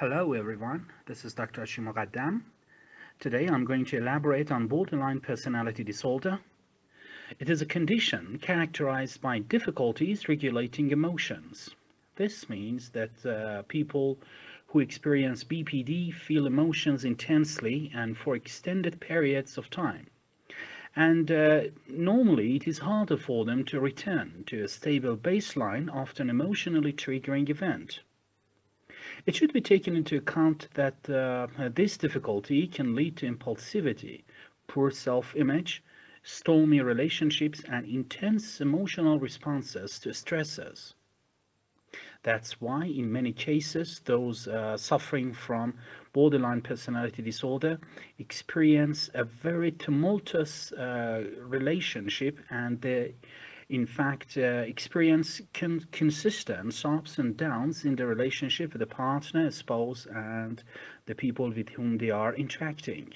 Hello everyone, this is Dr. Muqaddam. Today I'm going to elaborate on borderline personality disorder. It is a condition characterized by difficulties regulating emotions. This means that people who experience BPD feel emotions intensely and for extended periods of time. And normally it is harder for them to return to a stable baseline after an emotionally triggering event. It should be taken into account that this difficulty can lead to impulsivity, poor self-image, stormy relationships, and intense emotional responses to stresses. That's why, in many cases, those suffering from borderline personality disorder experience a very tumultuous relationship, and they, in fact, experience consistent ups and downs in the relationship with the partner, spouse, and the people with whom they are interacting.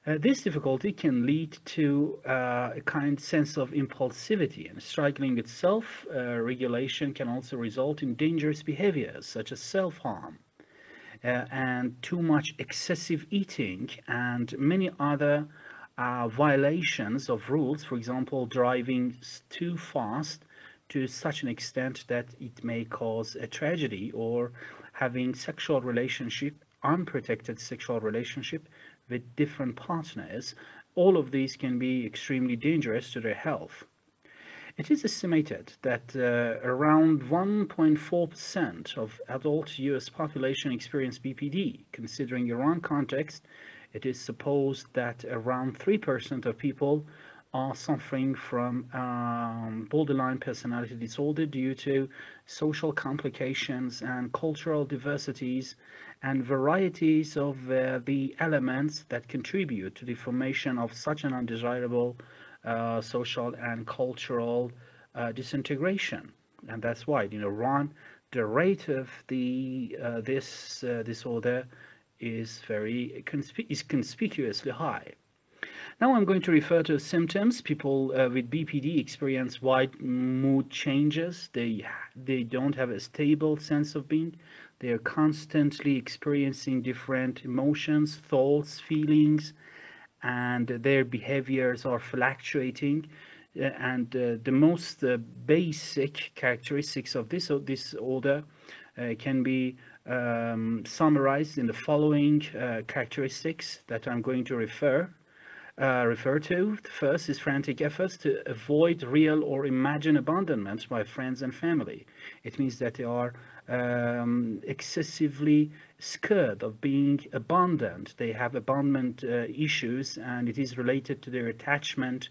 This difficulty can lead to a kind sense of impulsivity, and struggling with self-regulation can also result in dangerous behaviors such as self-harm and too much excessive eating and many other violations of rules, for example, driving too fast to such an extent that it may cause a tragedy, or having sexual relationship, unprotected sexual relationship with different partners. All of these can be extremely dangerous to their health. It is estimated that around 1.4% of adult US population experience BPD. Considering Iran context, it is supposed that around 3% of people are suffering from borderline personality disorder due to social complications and cultural diversities and varieties of the elements that contribute to the formation of such an undesirable social and cultural disintegration. And that's why in Iran, the rate of this disorder is conspicuously high. Now I'm going to refer to symptoms. People with BPD experience wide mood changes. They don't have a stable sense of being. They are constantly experiencing different emotions, thoughts, feelings, and their behaviors are fluctuating. And the most basic characteristics of this disorder can be summarized in the following characteristics that I'm going to refer to. The first is frantic efforts to avoid real or imagined abandonment by friends and family. It means that they are excessively scared of being abandoned. They have abandonment issues, and it is related to their attachment,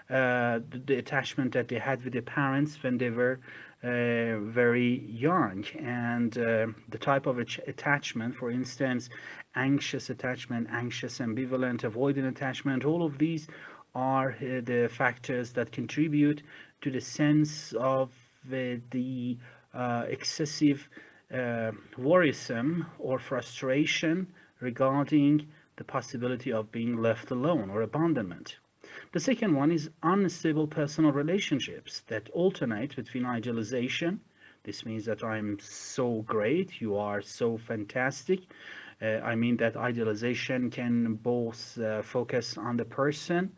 the attachment that they had with their parents when they were very young, and the type of attachment, for instance, anxious attachment, anxious ambivalent, avoidant attachment. All of these are the factors that contribute to the sense of the excessive worrisome or frustration regarding the possibility of being left alone or abandonment. The second one is unstable personal relationships that alternate between idealization. This means that I'm so great, you are so fantastic. I mean that idealization can both focus on the person,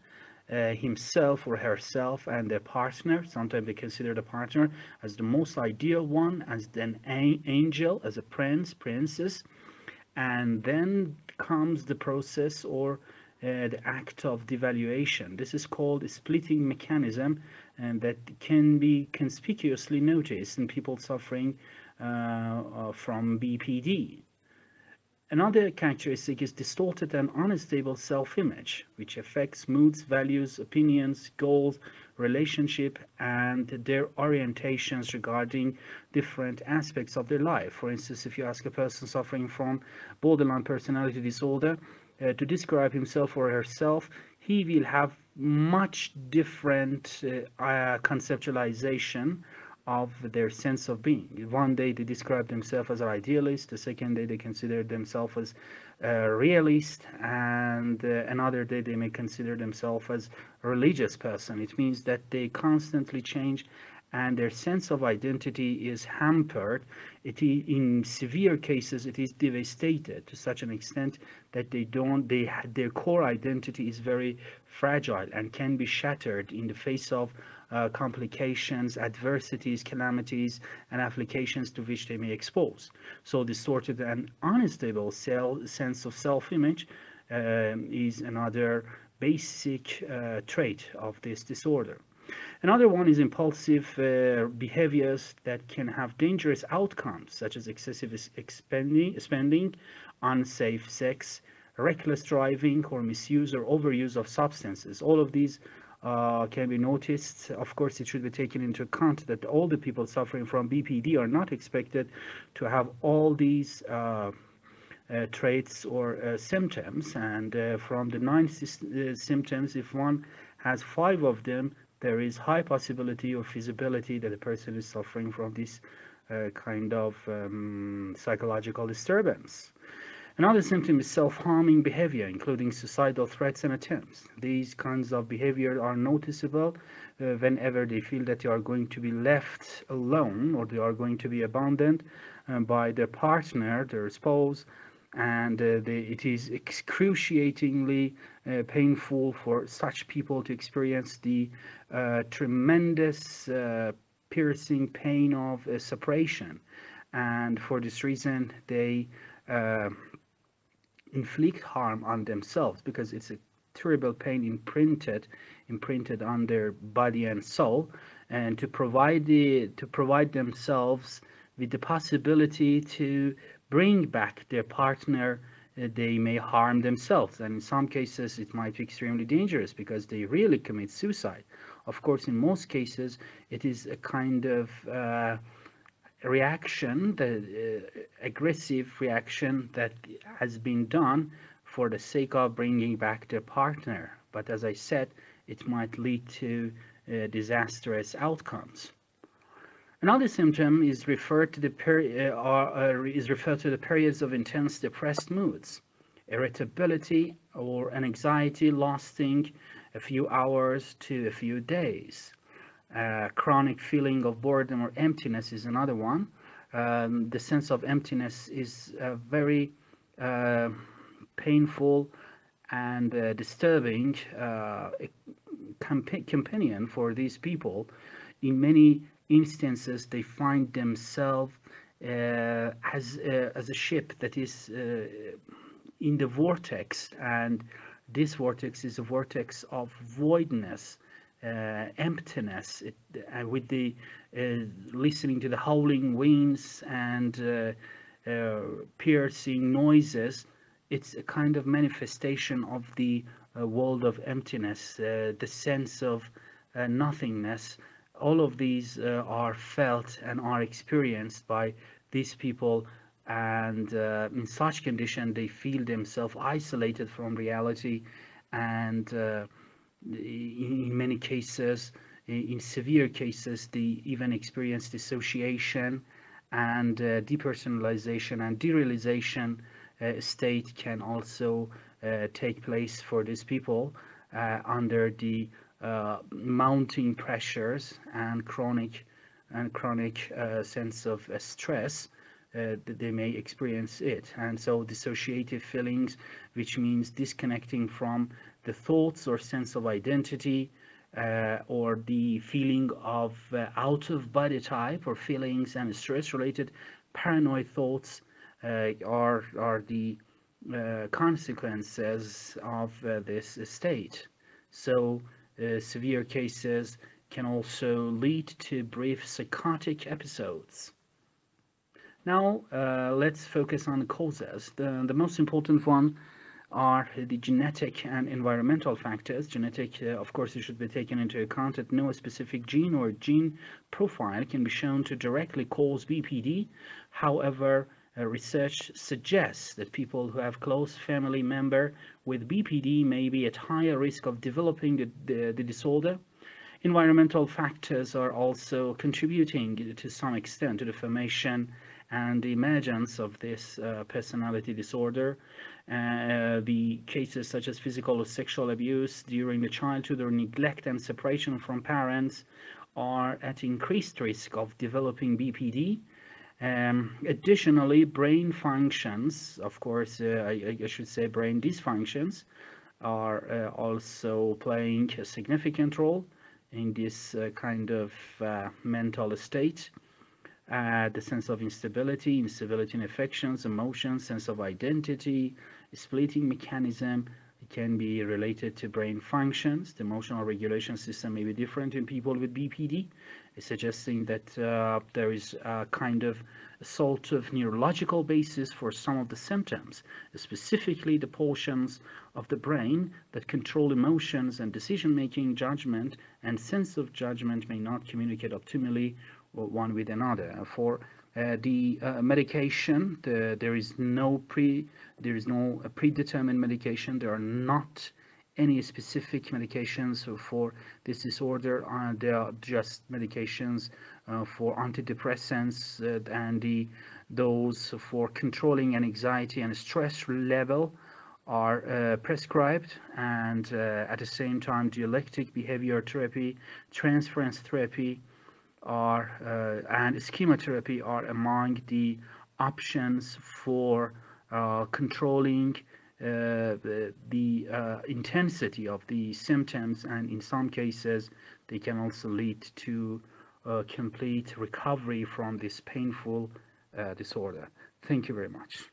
himself or herself, and their partner. Sometimes they consider the partner as the most ideal one, as an angel, as a prince, princess. And then comes the process or the act of devaluation. This is called a splitting mechanism, and that can be conspicuously noticed in people suffering from BPD. Another characteristic is distorted and unstable self-image, which affects moods, values, opinions, goals, relationship, and their orientations regarding different aspects of their life. For instance, if you ask a person suffering from borderline personality disorder to describe himself or herself, he will have much different conceptualization of their sense of being. One day they describe themselves as an idealist, the second day they consider themselves as a realist, and another day they may consider themselves as a religious person. It means that they constantly change and their sense of identity is hampered. In severe cases, it is devastated to such an extent that their core identity is very fragile and can be shattered in the face of complications, adversities, calamities, and applications to which they may expose. So, distorted and unstable sense of self-image is another basic trait of this disorder. Another one is impulsive behaviors that can have dangerous outcomes, such as excessive spending, unsafe sex, reckless driving, or misuse or overuse of substances. All of these can be noticed. Of course, it should be taken into account that all the people suffering from BPD are not expected to have all these traits or symptoms, and from the nine symptoms, if one has five of them, there is high possibility or feasibility that the person is suffering from this kind of psychological disturbance. Another symptom is self-harming behavior, including suicidal threats and attempts. These kinds of behavior are noticeable whenever they feel that they are going to be left alone or they are going to be abandoned by their partner, their spouse, and it is excruciatingly painful for such people to experience the tremendous piercing pain of separation. And for this reason, they uh, inflict harm on themselves because it's a terrible pain imprinted on their body and soul, and to provide themselves with the possibility to bring back their partner, they may harm themselves, and in some cases it might be extremely dangerous because they really commit suicide. Of course, in most cases it is a kind of reaction, the aggressive reaction that has been done for the sake of bringing back their partner. But as I said, it might lead to disastrous outcomes. Another symptom is referred to the periods of intense depressed moods, irritability or an anxiety lasting a few hours to a few days. Chronic feeling of boredom or emptiness is another one. The sense of emptiness is very uh, painful and disturbing companion for these people. In many instances, they find themselves as a ship that is in the vortex, and this vortex is a vortex of voidness, emptiness, with the listening to the howling winds and piercing noises. It's a kind of manifestation of the world of emptiness, the sense of nothingness. All of these are felt and are experienced by these people, and in such condition they feel themselves isolated from reality, and in many cases, in severe cases, they even experience dissociation, and depersonalization and derealization state can also take place for these people under the mounting pressures and chronic sense of stress that they may experience it. And so dissociative feelings, which means disconnecting from the thoughts or sense of identity, or the feeling of out of body type or feelings and stress related paranoid thoughts, are the consequences of this state. So severe cases can also lead to brief psychotic episodes. Now, let's focus on the causes. The most important one are the genetic and environmental factors. Genetic, of course, it should be taken into account that no specific gene or gene profile can be shown to directly cause BPD. However, research suggests that people who have close family member with BPD may be at higher risk of developing the disorder. Environmental factors are also contributing to some extent to the formation and the emergence of this personality disorder. The cases such as physical or sexual abuse during the childhood or neglect and separation from parents are at increased risk of developing BPD. Additionally, brain functions, of course, I should say brain dysfunctions, are also playing a significant role in this kind of mental state. The sense of instability in affections, emotions, sense of identity, splitting mechanism. It can be related to brain functions. The emotional regulation system may be different in people with BPD, suggesting that there is a kind of sort of neurological basis for some of the symptoms, specifically the portions of the brain that control emotions and decision making, judgment, and sense of judgment may not communicate optimally one with another. For the medication, there is no predetermined medication. There are not any specific medications for this disorder. There are just medications for antidepressants and those for controlling anxiety and stress level are prescribed, and at the same time dialectic behavior therapy, transference therapy are and chemotherapy are among the options for controlling the intensity of the symptoms, and in some cases they can also lead to complete recovery from this painful disorder. Thank you very much.